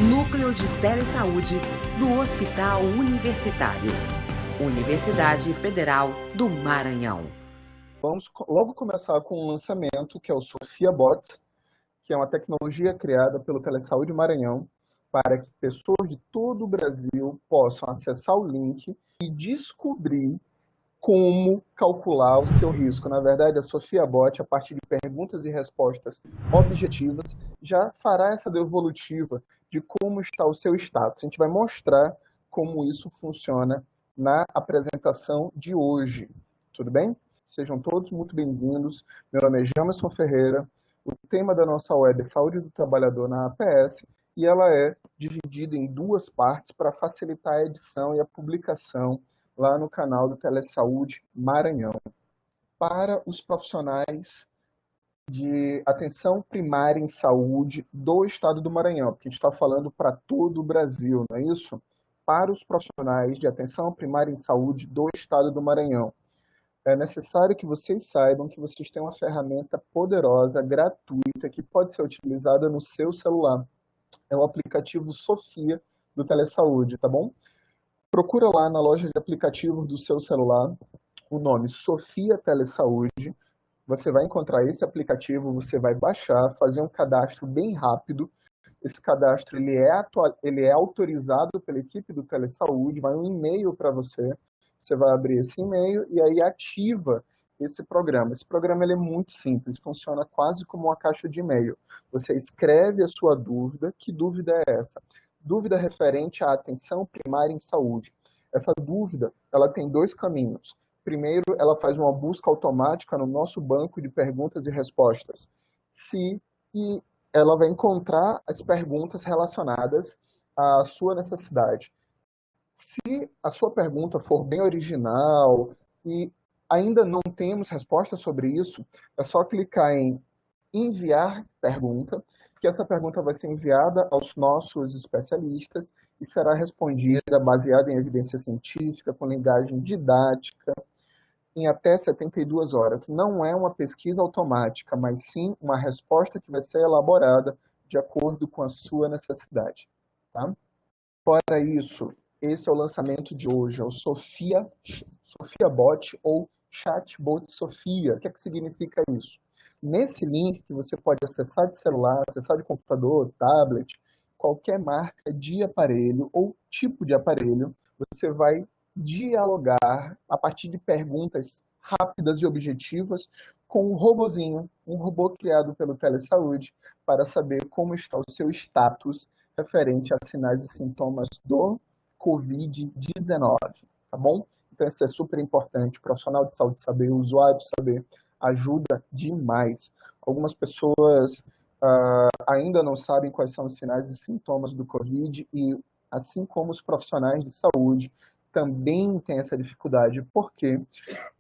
Núcleo de Telesaúde do Hospital Universitário. Universidade Federal do Maranhão. Vamos logo começar com um lançamento que é o Sofia Bot, que é uma tecnologia criada pelo Telesaúde Maranhão para que pessoas de todo o Brasil possam acessar o link e descobrir como calcular o seu risco. Na verdade, a Sofia Bot, a partir de perguntas e respostas objetivas, já fará essa devolutiva de como está o seu status. A gente vai mostrar como isso funciona na apresentação de hoje. Tudo bem? Sejam todos muito bem-vindos. Meu nome é Jamerson Ferreira. O tema da nossa web é Saúde do Trabalhador na APS e ela é dividida em duas partes para facilitar a edição e a publicação lá no canal do Telesaúde Maranhão. Para os profissionais de atenção primária em saúde do estado do Maranhão, porque a gente está falando para todo o Brasil, não é isso? Para os profissionais de atenção primária em saúde do estado do Maranhão, é necessário que vocês saibam que vocês têm uma ferramenta poderosa, gratuita, que pode ser utilizada no seu celular. É o aplicativo Sofia do Telesaúde, tá bom? Procura lá na loja de aplicativos do seu celular o nome Sofia Telesaúde. Você vai encontrar esse aplicativo, você vai baixar, fazer um cadastro bem rápido. Esse cadastro ele é autorizado pela equipe do Telesaúde, vai um e-mail para você. Você vai abrir esse e-mail e aí ativa esse programa. Esse programa ele é muito simples, funciona quase como uma caixa de e-mail. Você escreve a sua dúvida. Que dúvida é essa? Dúvida referente à atenção primária em saúde. Essa dúvida, ela tem dois caminhos. Primeiro, ela faz uma busca automática no nosso banco de perguntas e respostas. E ela vai encontrar as perguntas relacionadas à sua necessidade. Se a sua pergunta for bem original e ainda não temos resposta sobre isso, é só clicar em enviar pergunta, que essa pergunta vai ser enviada aos nossos especialistas e será respondida baseada em evidência científica, com linguagem didática, em até 72 horas. Não é uma pesquisa automática, mas sim uma resposta que vai ser elaborada de acordo com a sua necessidade. Tá? Fora isso, esse é o lançamento de hoje, é o Sofia Bot ou Chatbot Sofia. O que é que significa isso? Nesse link que você pode acessar de celular, acessar de computador, tablet, qualquer marca de aparelho ou tipo de aparelho, você vai dialogar a partir de perguntas rápidas e objetivas com um robozinho, um robô criado pelo Telesaúde, para saber como está o seu status referente a sinais e sintomas do Covid-19, tá bom? Então isso é super importante, o profissional de saúde saber, o usuário saber, ajuda demais. Algumas pessoas ainda não sabem quais são os sinais e sintomas do Covid e, assim como os profissionais de saúde, também têm essa dificuldade, porque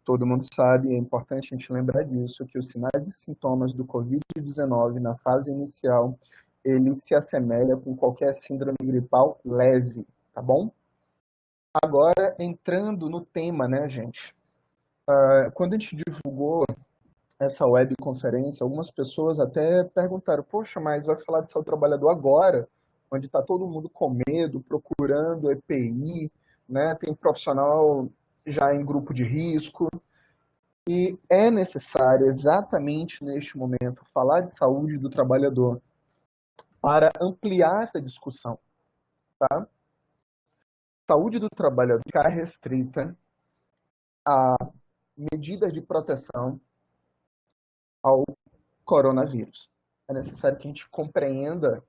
todo mundo sabe, é importante a gente lembrar disso, que os sinais e sintomas do Covid-19 na fase inicial, ele se assemelha com qualquer síndrome gripal leve, tá bom? Agora, entrando no tema, né, gente? Quando a gente divulgou essa webconferência, algumas pessoas até perguntaram, poxa, mas vai falar de saúde do trabalhador agora, onde está todo mundo com medo, procurando EPI, né? Tem profissional já em grupo de risco, e é necessário, exatamente neste momento, falar de saúde do trabalhador para ampliar essa discussão, tá? Saúde do trabalhador ficar restrita a medidas de proteção ao coronavírus. É necessário que a gente compreenda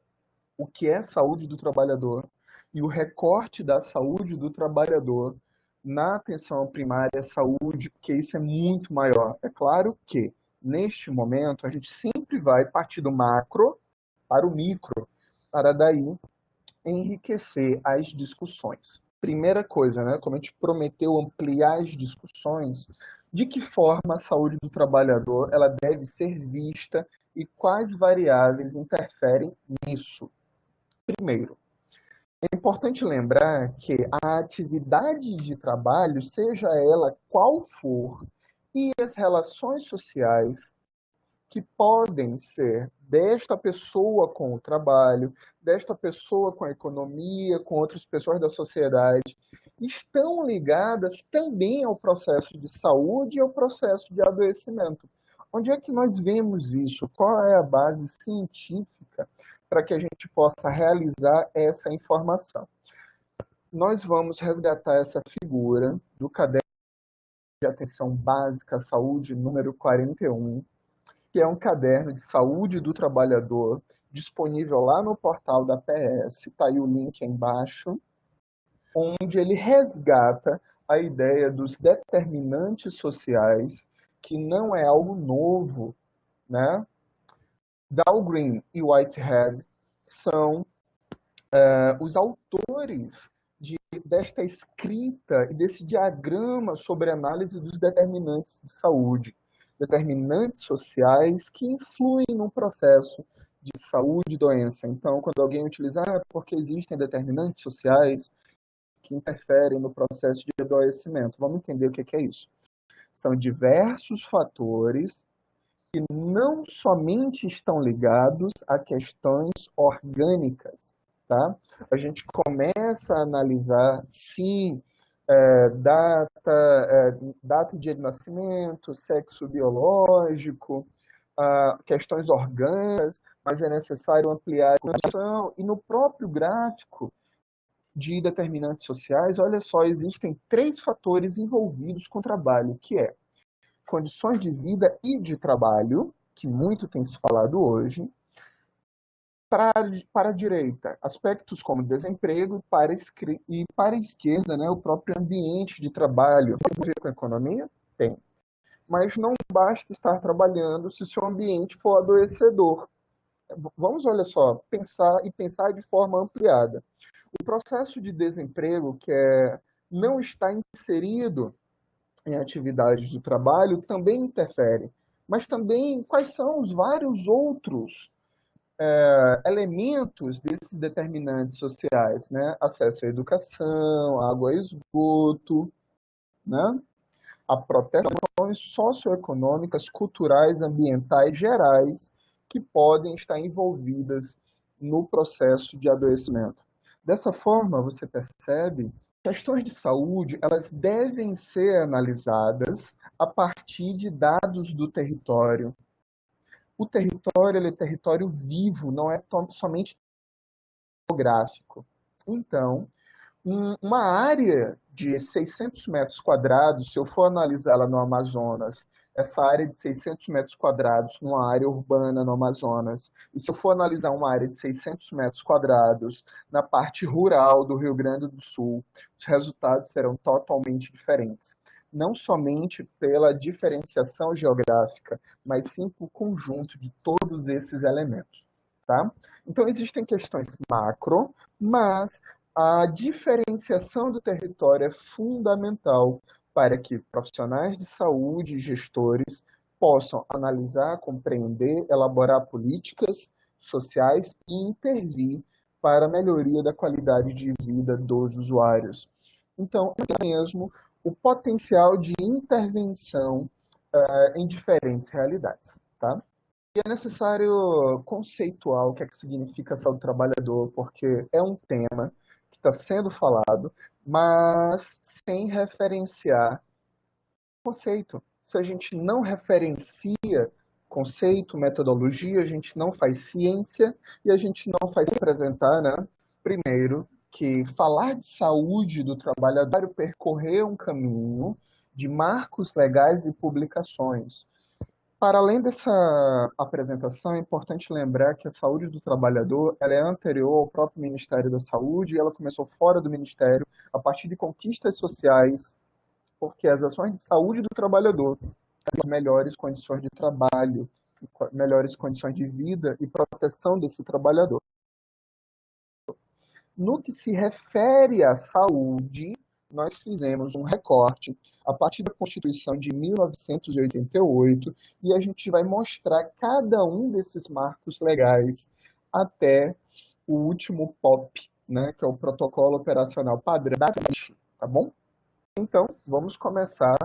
o que é saúde do trabalhador e o recorte da saúde do trabalhador na atenção primária à saúde, porque isso é muito maior. É claro que, neste momento, a gente sempre vai partir do macro para o micro, para daí enriquecer as discussões. Primeira coisa, né, como a gente prometeu ampliar as discussões, de que forma a saúde do trabalhador ela deve ser vista e quais variáveis interferem nisso. Primeiro, é importante lembrar que a atividade de trabalho, seja ela qual for, e as relações sociais que podem ser desta pessoa com o trabalho, desta pessoa com a economia, com outras pessoas da sociedade, estão ligadas também ao processo de saúde e ao processo de adoecimento. Onde é que nós vemos isso? Qual é a base científica para que a gente possa realizar essa informação? Nós vamos resgatar essa figura do caderno de atenção básica à saúde número 41, que é um caderno de saúde do trabalhador, disponível lá no portal da PS, está aí o link aí embaixo, onde ele resgata a ideia dos determinantes sociais, que não é algo novo, né? Dahlgren e Whitehead são os autores desta escrita e desse diagrama sobre análise dos determinantes de saúde, determinantes sociais que influem no processo de saúde e doença. Então, quando alguém utiliza, porque existem determinantes sociais que interferem no processo de adoecimento, vamos entender o que é isso. São diversos fatores que não somente estão ligados a questões orgânicas, tá? A gente começa a analisar, sim, data e dia de nascimento, sexo biológico, questões orgânicas, mas é necessário ampliar a condição. E no próprio gráfico de determinantes sociais, olha só, existem 3 fatores envolvidos com o trabalho, que é condições de vida e de trabalho, que muito tem se falado hoje. Para a direita, aspectos como desemprego, e para a esquerda, né, o próprio ambiente de trabalho. Tem a ver com a economia? Tem. Mas não basta estar trabalhando se seu ambiente for adoecedor. Vamos, olha só, pensar de forma ampliada. O processo de desemprego, que não está inserido em atividades de trabalho, também interfere. Mas também, quais são os vários outros elementos desses determinantes sociais, né? Acesso à educação, água e esgoto, né? A proteções socioeconômicas, culturais, ambientais, gerais, que podem estar envolvidas no processo de adoecimento. Dessa forma, você percebe que questões de saúde, elas devem ser analisadas a partir de dados do território. O território, ele é território vivo, não é somente geográfico. Então, uma área de 600 metros quadrados, se eu for analisá-la no Amazonas, essa área de 600 metros quadrados numa área urbana no Amazonas, e se eu for analisar uma área de 600 metros quadrados na parte rural do Rio Grande do Sul, os resultados serão totalmente diferentes. Não somente pela diferenciação geográfica, mas sim por conjunto de todos esses elementos. Tá? Então, existem questões macro, mas a diferenciação do território é fundamental para que profissionais de saúde e gestores possam analisar, compreender, elaborar políticas sociais e intervir para a melhoria da qualidade de vida dos usuários. Então, é mesmo o potencial de intervenção em diferentes realidades. Tá? E é necessário conceituar o que é que significa saúde do trabalhador, porque é um tema que está sendo falado, mas sem referenciar conceito. Se a gente não referencia conceito, metodologia, a gente não faz ciência e a gente não faz apresentar, né? Primeiro, que falar de saúde do trabalhador é percorrer um caminho de marcos legais e publicações. Para além dessa apresentação, é importante lembrar que a saúde do trabalhador ela é anterior ao próprio Ministério da Saúde e ela começou fora do Ministério, a partir de conquistas sociais, porque as ações de saúde do trabalhador têm melhores condições de trabalho, melhores condições de vida e proteção desse trabalhador. No que se refere à saúde, nós fizemos um recorte a partir da Constituição de 1988 e a gente vai mostrar cada um desses marcos legais até o último POP, né, que é o Protocolo Operacional Padrão, tá bom? Então, vamos começar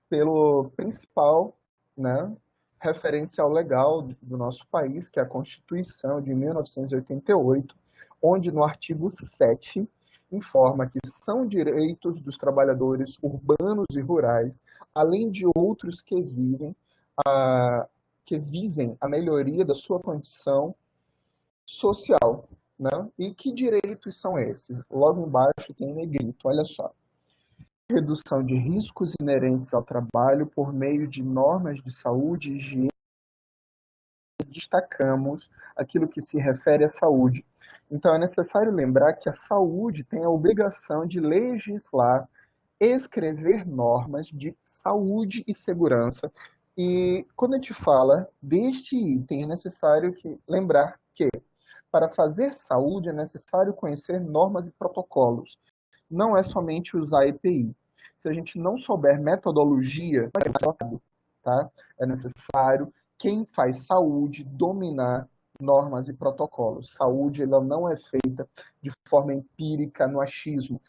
pelo principal, né, referencial legal do nosso país, que é a Constituição de 1988, onde no artigo 7 informa que são direitos dos trabalhadores urbanos e rurais, além de outros que visem a melhoria da sua condição social, né? E que direitos são esses? Logo embaixo tem em negrito, olha só. Redução de riscos inerentes ao trabalho por meio de normas de saúde e higiene. Destacamos aquilo que se refere à saúde. Então, é necessário lembrar que a saúde tem a obrigação de legislar, escrever normas de saúde e segurança. E quando a gente fala deste item, é necessário lembrar que para fazer saúde é necessário conhecer normas e protocolos. Não é somente usar EPI. Se a gente não souber metodologia, tá? É necessário quem faz saúde dominar normas e protocolos. Saúde ela não é feita de forma empírica no achismo.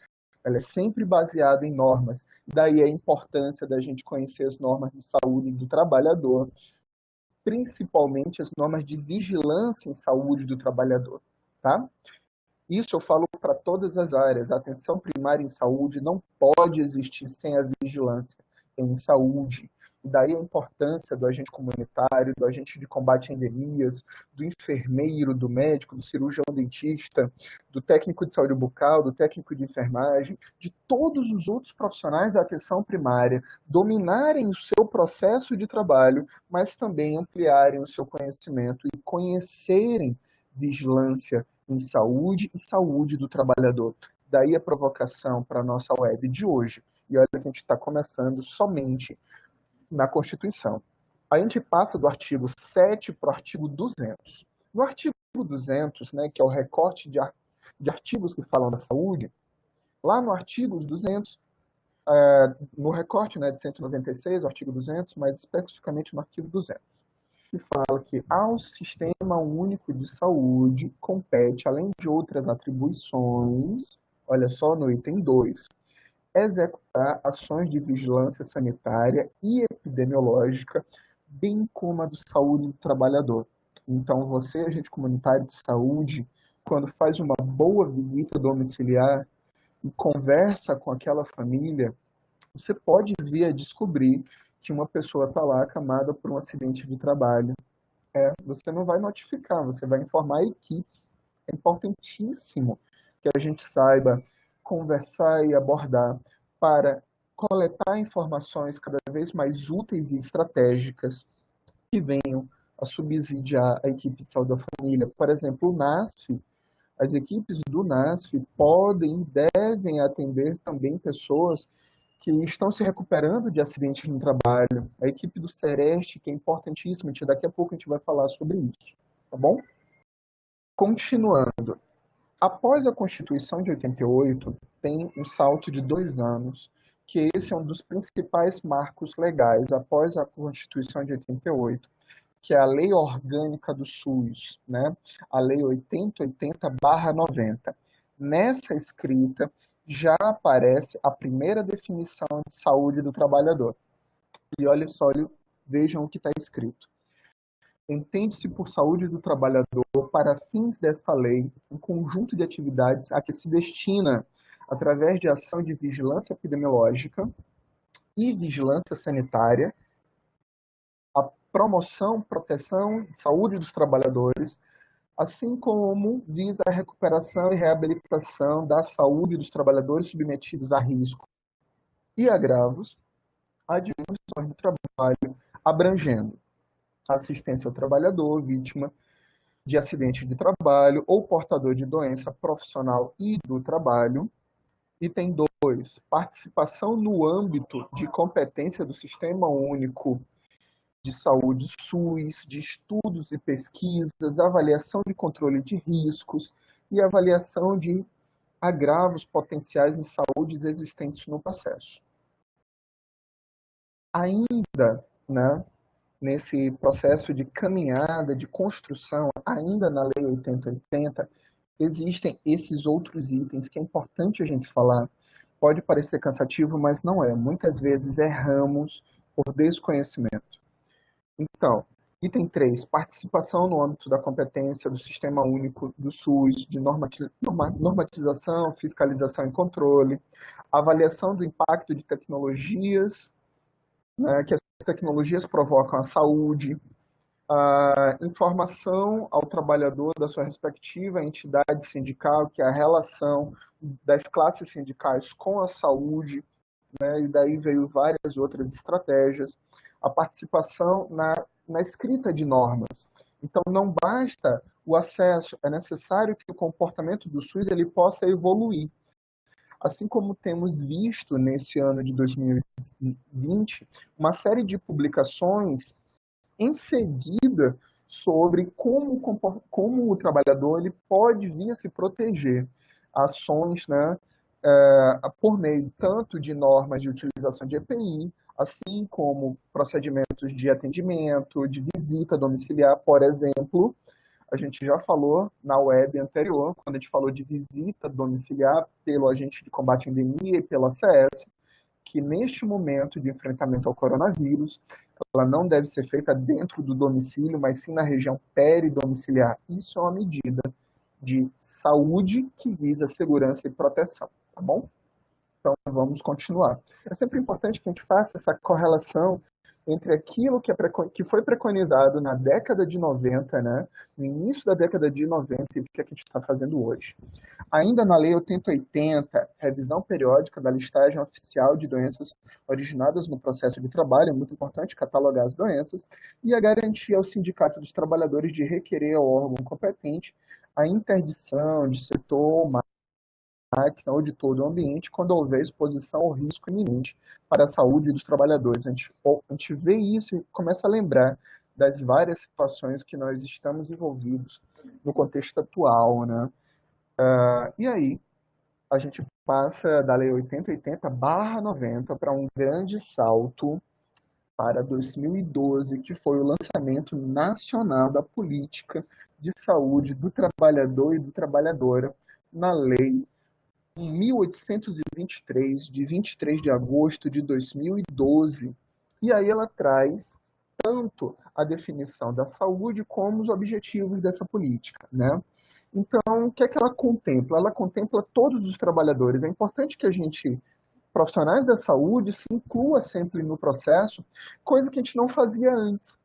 Ela é sempre baseada em normas. Daí a importância da gente conhecer as normas de saúde do trabalhador, principalmente as normas de vigilância em saúde do trabalhador, tá? Isso eu falo para todas as áreas. A atenção primária em saúde não pode existir sem a vigilância em saúde. E daí a importância do agente comunitário, do agente de combate a endemias, do enfermeiro, do médico, do cirurgião dentista, do técnico de saúde bucal, do técnico de enfermagem, de todos os outros profissionais da atenção primária dominarem o seu processo de trabalho, mas também ampliarem o seu conhecimento e conhecerem vigilância em saúde e saúde do trabalhador. Daí a provocação para a nossa web de hoje. E olha que a gente está começando somente na Constituição. A gente passa do artigo 7 para o artigo 200. No artigo 200, né, que é o recorte de artigos que falam da saúde, lá no artigo 200, no recorte, né, de 196, o artigo 200, mas especificamente no artigo 200, que fala que ao Sistema Único de Saúde compete, além de outras atribuições, olha só no item 2, executar ações de vigilância sanitária e epidemiológica, bem como a de saúde do trabalhador. Então, você, agente comunitário de saúde, quando faz uma boa visita domiciliar e conversa com aquela família, você pode vir a descobrir que uma pessoa está lá acamada por um acidente de trabalho. Você não vai notificar, você vai informar a equipe. É importantíssimo que a gente saiba conversar e abordar para coletar informações cada vez mais úteis e estratégicas que venham a subsidiar a equipe de saúde da família. Por exemplo, o NASF, as equipes do NASF podem e devem atender também pessoas que estão se recuperando de acidentes no trabalho. A equipe do Sereste, que é importantíssima, daqui a pouco a gente vai falar sobre isso, tá bom? Continuando. Após a Constituição de 88, tem um salto de 2 anos, que esse é um dos principais marcos legais após a Constituição de 88, que é a Lei Orgânica do SUS, né? A Lei 8080/90. Nessa escrita já aparece a primeira definição de saúde do trabalhador. E olha só, vejam o que está escrito. Entende-se por saúde do trabalhador, para fins desta lei, um conjunto de atividades a que se destina, através de ação de vigilância epidemiológica e vigilância sanitária, a promoção, proteção, saúde dos trabalhadores, assim como visa a recuperação e reabilitação da saúde dos trabalhadores submetidos a risco e agravos, adjudicações do trabalho, abrangendo assistência ao trabalhador, vítima de acidente de trabalho ou portador de doença profissional e do trabalho. Item 2, participação no âmbito de competência do Sistema Único de Saúde SUS, de estudos e pesquisas, avaliação de controle de riscos e avaliação de agravos potenciais em saúdes existentes no processo. Ainda, né, nesse processo de caminhada, de construção, ainda na Lei 8080, existem esses outros itens que é importante a gente falar. Pode parecer cansativo, mas não é. Muitas vezes erramos por desconhecimento. Então, item 3, participação no âmbito da competência do Sistema Único do SUS, de normatização, fiscalização e controle, avaliação do impacto de tecnologias, né, que as tecnologias provocam à saúde, a informação ao trabalhador da sua respectiva entidade sindical, que é a relação das classes sindicais com a saúde, né, e daí veio várias outras estratégias, a participação na escrita de normas. Então, não basta o acesso, é necessário que o comportamento do SUS ele possa evoluir. Assim como temos visto nesse ano de 2020, uma série de publicações em seguida sobre como o trabalhador ele pode vir a se proteger. Ações, né, por meio tanto de normas de utilização de EPI, assim como procedimentos de atendimento, de visita domiciliar, por exemplo. A gente já falou na web anterior, quando a gente falou de visita domiciliar pelo agente de combate à endemia e pela CS, que neste momento de enfrentamento ao coronavírus, ela não deve ser feita dentro do domicílio, mas sim na região peridomiciliar. Isso é uma medida de saúde que visa segurança e proteção, tá bom? Então, vamos continuar. É sempre importante que a gente faça essa correlação entre aquilo que foi preconizado na década de 90, né, no início da década de 90, e o que a gente está fazendo hoje. Ainda na Lei 8080, revisão periódica da listagem oficial de doenças originadas no processo de trabalho, é muito importante catalogar as doenças, e a garantia ao Sindicato dos Trabalhadores de requerer ao órgão competente a interdição de setor, máquina ou de todo o ambiente quando houver exposição ao risco iminente para a saúde dos trabalhadores. A gente vê isso e começa a lembrar das várias situações que nós estamos envolvidos no contexto atual, né? E aí, a gente passa da Lei 8080/90 para um grande salto para 2012, que foi o lançamento nacional da política de saúde do trabalhador e da trabalhadora na Lei 1823, de 23 de agosto de 2012. E aí ela traz tanto a definição da saúde como os objetivos dessa política, né? Então, o que é que ela contempla? Ela contempla todos os trabalhadores. É importante que a gente, profissionais da saúde, se inclua sempre no processo, coisa que a gente não fazia antes.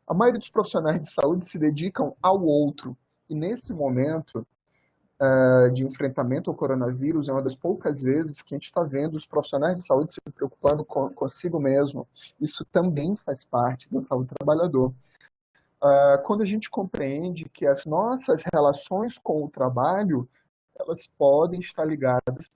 A maioria dos profissionais de saúde se dedicam ao outro. E nesse momento de enfrentamento ao coronavírus, é uma das poucas vezes que a gente está vendo os profissionais de saúde se preocupando consigo mesmo. Isso também faz parte da saúde do trabalhador. Quando a gente compreende que as nossas relações com o trabalho, elas podem estar ligadas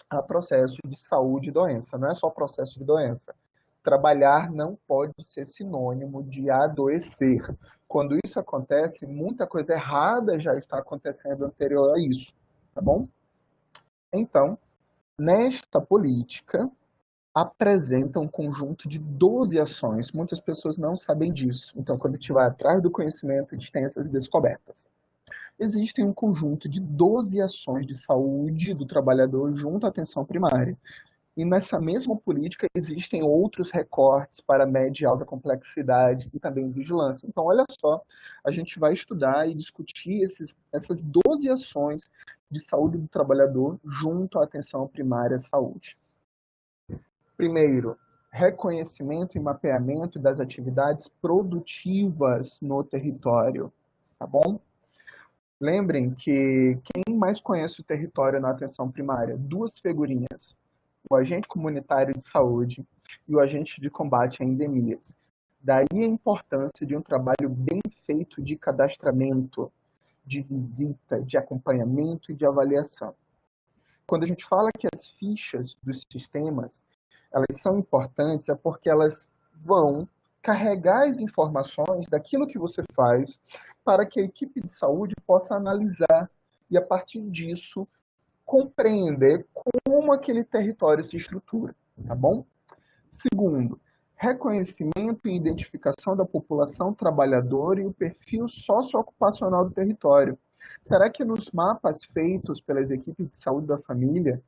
a processo de saúde e doença, não é só processo de doença. Trabalhar não pode ser sinônimo de adoecer. Quando isso acontece, muita coisa errada já está acontecendo anterior a isso, tá bom? Então, nesta política, apresenta um conjunto de 12 ações. Muitas pessoas não sabem disso. Então, quando a gente vai atrás do conhecimento, a gente tem essas descobertas. Existem um conjunto de 12 ações de saúde do trabalhador junto à atenção primária. E nessa mesma política existem outros recortes para média e alta complexidade e também vigilância. Então, olha só, a gente vai estudar e discutir essas 12 ações de saúde do trabalhador junto à atenção primária à saúde. Primeiro, reconhecimento e mapeamento das atividades produtivas no território, tá bom? Lembrem que quem mais conhece o território na atenção primária? Duas figurinhas, o agente comunitário de saúde e o agente de combate a endemias. Daí a importância de um trabalho bem feito de cadastramento, de visita, de acompanhamento e de avaliação. Quando a gente fala que as fichas dos sistemas elas são importantes, é porque elas vão carregar as informações daquilo que você faz para que a equipe de saúde possa analisar e, a partir disso, compreender como aquele território se estrutura, tá bom? Segundo, reconhecimento e identificação da população trabalhadora e o perfil socioocupacional do território. Será que nos mapas feitos pelas equipes de saúde da família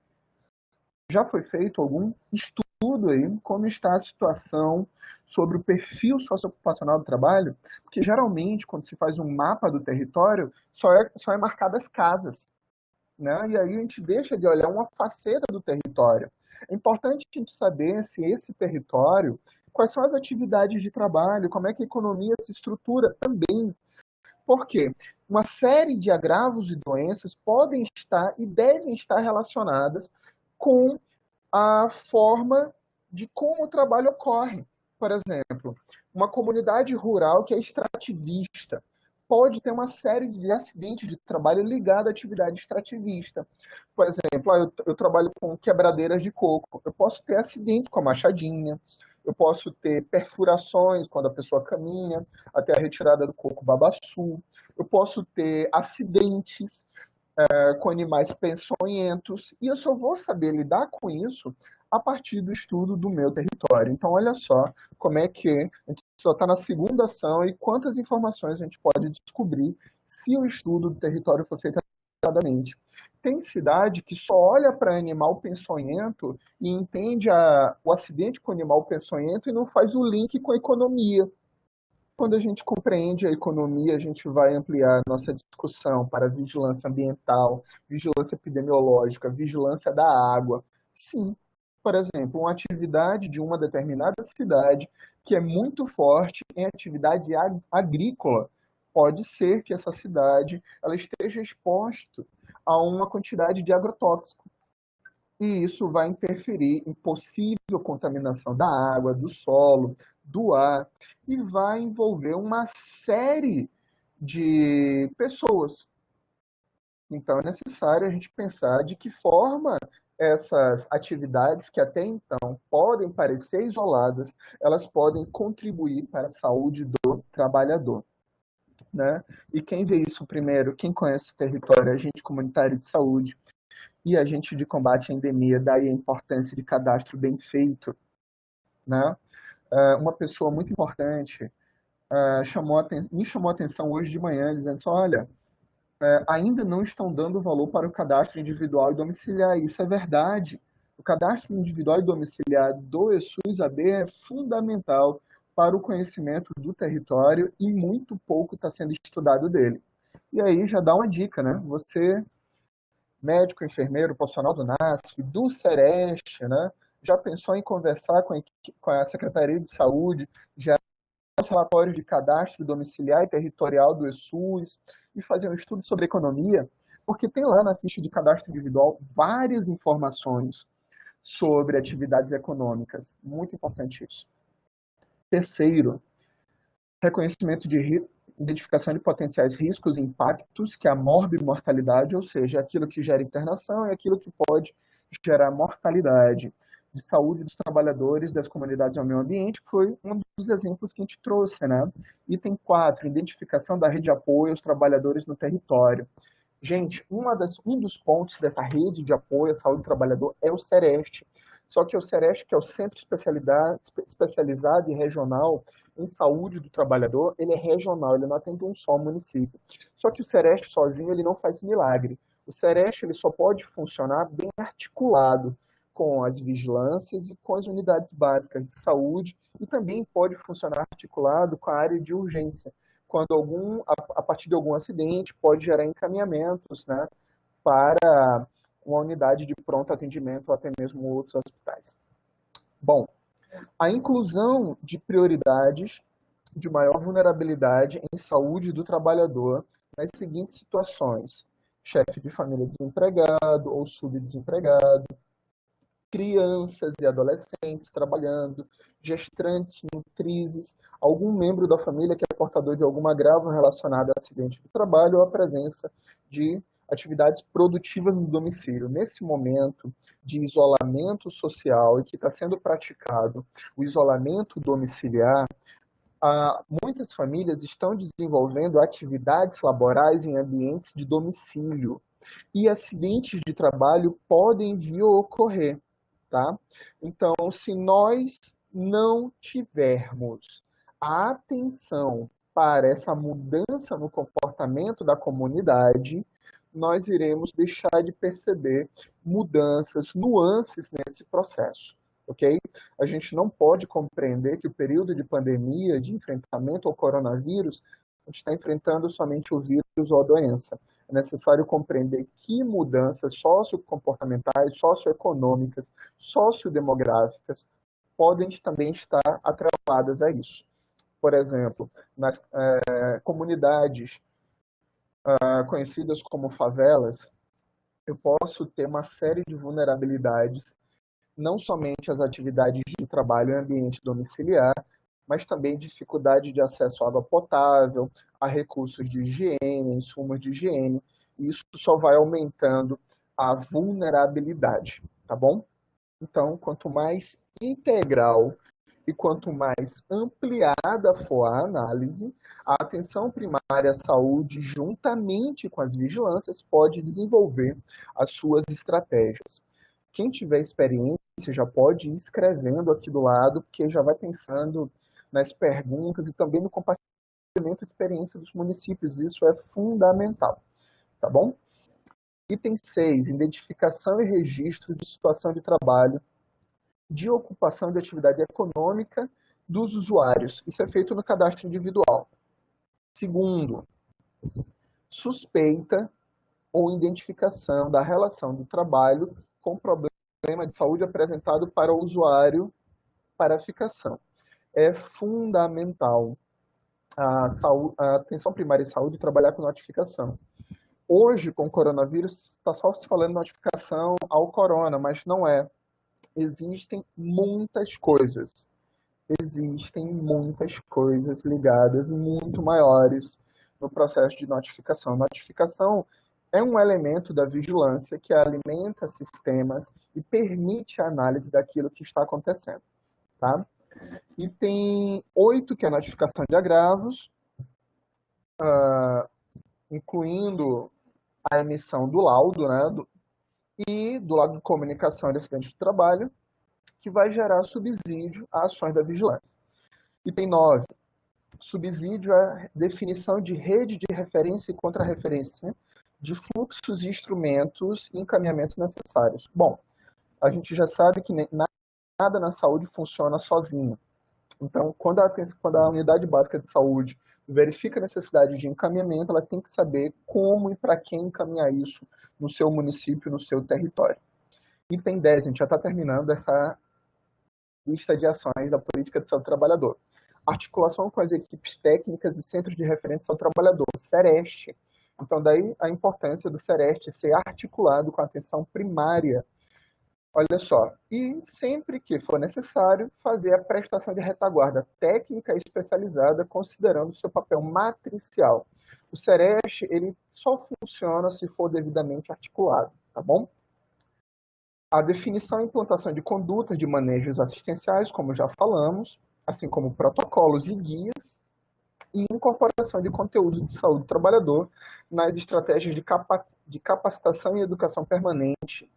já foi feito algum estudo aí como está a situação sobre o perfil socioocupacional do trabalho, porque geralmente, quando se faz um mapa do território, só é marcado as casas, né? E aí a gente deixa de olhar uma faceta do território. É importante a gente saber se esse território, quais são as atividades de trabalho, como é que a economia se estrutura também. Por quê? Uma série de agravos e doenças podem estar e devem estar relacionadas com a forma de como o trabalho ocorre. Por exemplo, uma comunidade rural que é extrativista pode ter uma série de acidentes de trabalho ligado à atividade extrativista. Por exemplo, eu trabalho com quebradeiras de coco. Eu posso ter acidentes com a machadinha, eu posso ter perfurações quando a pessoa caminha, até a retirada do coco babaçu. Eu posso ter acidentes com animais peçonhentos, e eu só vou saber lidar com isso a partir do estudo do meu território. Então, olha só como é que a gente só está na segunda ação e quantas informações a gente pode descobrir se o estudo do território for feito adequadamente. Tem cidade que só olha para animal peçonhento e entende o acidente com o animal peçonhento e não faz o link com a economia. Quando a gente compreende a economia, a gente vai ampliar nossa discussão para vigilância ambiental, vigilância epidemiológica, vigilância da água. Sim, por exemplo, uma atividade de uma determinada cidade que é muito forte em atividade agrícola, pode ser que essa cidade ela esteja exposta a uma quantidade de agrotóxico. E isso vai interferir em possível contaminação da água, do solo, do ar, e vai envolver uma série de pessoas. Então, é necessário a gente pensar de que forma essas atividades que até então podem parecer isoladas, elas podem contribuir para a saúde do trabalhador. Né? E quem vê isso primeiro, quem conhece o território, é agente comunitário de saúde, e agente de combate à endemia, daí a importância de cadastro bem feito, né? Uma pessoa muito importante me chamou a atenção hoje de manhã, dizendo assim, olha, ainda não estão dando valor para o cadastro individual e domiciliar. Isso é verdade. O cadastro individual e domiciliar do ESUS-AB é fundamental para o conhecimento do território e muito pouco está sendo estudado dele. E aí já dá uma dica, né? Você médico, enfermeiro, profissional do NASF, do SEREST, né? Já pensou em conversar com a Secretaria de Saúde, já os relatórios de cadastro domiciliar e territorial do ESUS e fazer um estudo sobre economia, porque tem lá na ficha de cadastro individual várias informações sobre atividades econômicas. Muito importante isso. Terceiro, reconhecimento de identificação de potenciais riscos e impactos, que é a morbimortalidade, ou seja, aquilo que gera internação e aquilo que pode gerar mortalidade, de saúde dos trabalhadores, das comunidades ao meio ambiente, que foi um dos exemplos que a gente trouxe, né? Item 4, identificação da rede de apoio aos trabalhadores no território. Gente, um dos pontos dessa rede de apoio à saúde do trabalhador é o SEREST. Só que o SEREST, que é o Centro Especializado e Regional em Saúde do Trabalhador, ele é regional, ele não atende um só município. Só que o SEREST sozinho, ele não faz milagre. O SEREST, ele só pode funcionar bem articulado com as vigilâncias e com as unidades básicas de saúde e também pode funcionar articulado com a área de urgência, quando a partir de algum acidente, pode gerar encaminhamentos, né, para uma unidade de pronto atendimento ou até mesmo outros hospitais. Bom, a inclusão de prioridades de maior vulnerabilidade em saúde do trabalhador nas seguintes situações: chefe de família desempregado ou subdesempregado, crianças e adolescentes trabalhando, gestantes, nutrizes, algum membro da família que é portador de algum agravo relacionado a acidente de trabalho ou a presença de atividades produtivas no domicílio. Nesse momento de isolamento social e que está sendo praticado o isolamento domiciliar, muitas famílias estão desenvolvendo atividades laborais em ambientes de domicílio e acidentes de trabalho podem vir a ocorrer. Tá? Então, se nós não tivermos a atenção para essa mudança no comportamento da comunidade, nós iremos deixar de perceber mudanças, nuances nesse processo. ok? A gente não pode compreender que o período de pandemia, de enfrentamento ao coronavírus, a gente está enfrentando somente o vírus ou a doença. É necessário compreender que mudanças sociocomportamentais, socioeconômicas, sociodemográficas podem também estar atreladas a isso. Por exemplo, nas comunidades conhecidas como favelas, eu posso ter uma série de vulnerabilidades, não somente às atividades de trabalho em ambiente domiciliar, mas também dificuldade de acesso à água potável, a recursos de higiene, insumos de higiene, e isso só vai aumentando a vulnerabilidade, tá bom? Então, quanto mais integral e quanto mais ampliada for a análise, a atenção primária à saúde, juntamente com as vigilâncias, pode desenvolver as suas estratégias. Quem tiver experiência já pode ir escrevendo aqui do lado, porque já vai pensando nas perguntas e também no compartilhamento de experiência dos municípios. Isso é fundamental, tá bom? Item 6, identificação e registro de situação de trabalho, de ocupação de atividade econômica dos usuários. Isso é feito no cadastro individual. Segundo, suspeita ou identificação da relação do trabalho com problema de saúde apresentado para o usuário para a ficação. É fundamental a atenção primária em saúde trabalhar com notificação. Hoje, com o coronavírus, está só se falando notificação ao corona, mas não é. Existem muitas coisas. Existem muitas coisas ligadas muito maiores no processo de notificação. Notificação é um elemento da vigilância que alimenta sistemas e permite a análise daquilo que está acontecendo, tá? Item 8, que é a notificação de agravos, incluindo a emissão do laudo, né, e do lado de comunicação de acidente de trabalho, que vai gerar subsídio a ações da vigilância. Item 9, subsídio à definição de rede de referência e contra-referência de fluxos e instrumentos e encaminhamentos necessários. Bom, a gente já sabe que nada na saúde funciona sozinho. Então, quando a unidade básica de saúde verifica a necessidade de encaminhamento, ela tem que saber como e para quem encaminhar isso no seu município, no seu território. Item 10, a gente já está terminando essa lista de ações da política de saúde do trabalhador. Articulação com as equipes técnicas e centros de referência ao trabalhador, SEREST. Então, daí a importância do SEREST ser articulado com a atenção primária. Olha só, e sempre que for necessário, fazer a prestação de retaguarda técnica e especializada, considerando o seu papel matricial. O SEREST, ele só funciona se for devidamente articulado, tá bom? A definição e implantação de condutas de manejos assistenciais, como já falamos, assim como protocolos e guias, e incorporação de conteúdo de saúde do trabalhador nas estratégias de capacitação e educação permanente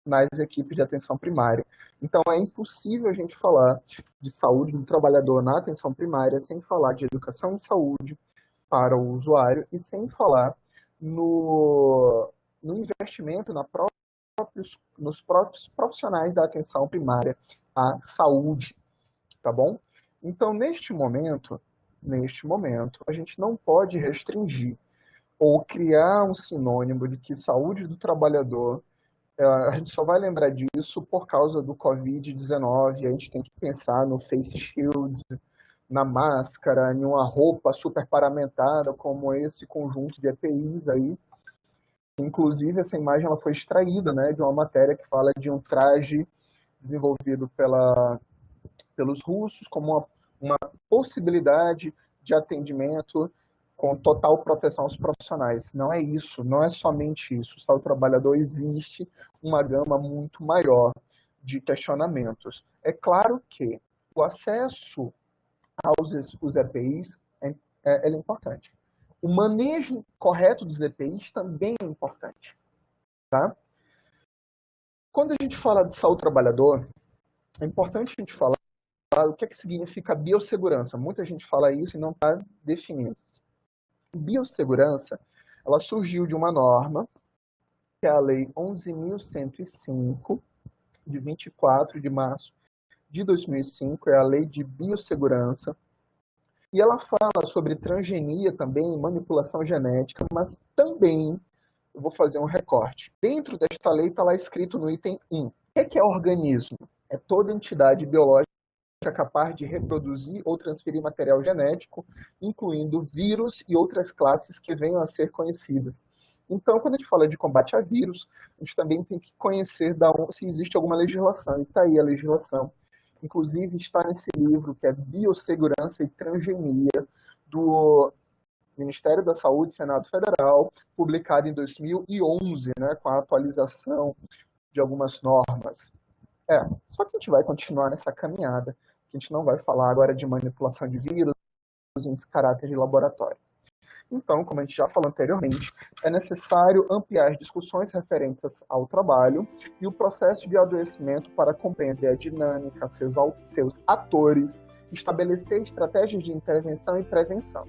nas equipes de atenção primária. Então, é impossível a gente falar de saúde do trabalhador na atenção primária sem falar de educação em saúde para o usuário e sem falar no investimento nos próprios profissionais da atenção primária à saúde, tá bom? Então, neste momento, a gente não pode restringir ou criar um sinônimo de que saúde do trabalhador, a gente só vai lembrar disso por causa do Covid-19, a gente tem que pensar no face shield, na máscara, em uma roupa super paramentada, como esse conjunto de EPIs aí. Inclusive, essa imagem ela foi extraída, né, de uma matéria que fala de um traje desenvolvido pelos russos como uma possibilidade de atendimento com total proteção aos profissionais. Não é isso, não é somente isso. O saúde do trabalhador existe uma gama muito maior de questionamentos. É claro que o acesso aos EPIs é importante. O manejo correto dos EPIs também é importante, tá? Quando a gente fala de saúde do trabalhador, é importante a gente falar o que significa biossegurança. Muita gente fala isso e não está definindo. Biossegurança, ela surgiu de uma norma, que é a Lei 11.105, de 24 de março de 2005, é a Lei de Biossegurança, e ela fala sobre transgenia também, manipulação genética, mas também, eu vou fazer um recorte. Dentro desta lei está lá escrito no item 1. O que é organismo? É toda entidade biológica capaz de reproduzir ou transferir material genético, incluindo vírus e outras classes que venham a ser conhecidas. Então, quando a gente fala de combate a vírus, a gente também tem que conhecer se existe alguma legislação. E está aí a legislação. Inclusive, está nesse livro, que é Biossegurança e Transgenia, do Ministério da Saúde, Senado Federal, publicado em 2011, né, com a atualização de algumas normas. Só que a gente vai continuar nessa caminhada. A gente não vai falar agora de manipulação de vírus em caráter de laboratório. Então, como a gente já falou anteriormente, é necessário ampliar as discussões referentes ao trabalho e o processo de adoecimento para compreender a dinâmica, seus atores, estabelecer estratégias de intervenção e prevenção.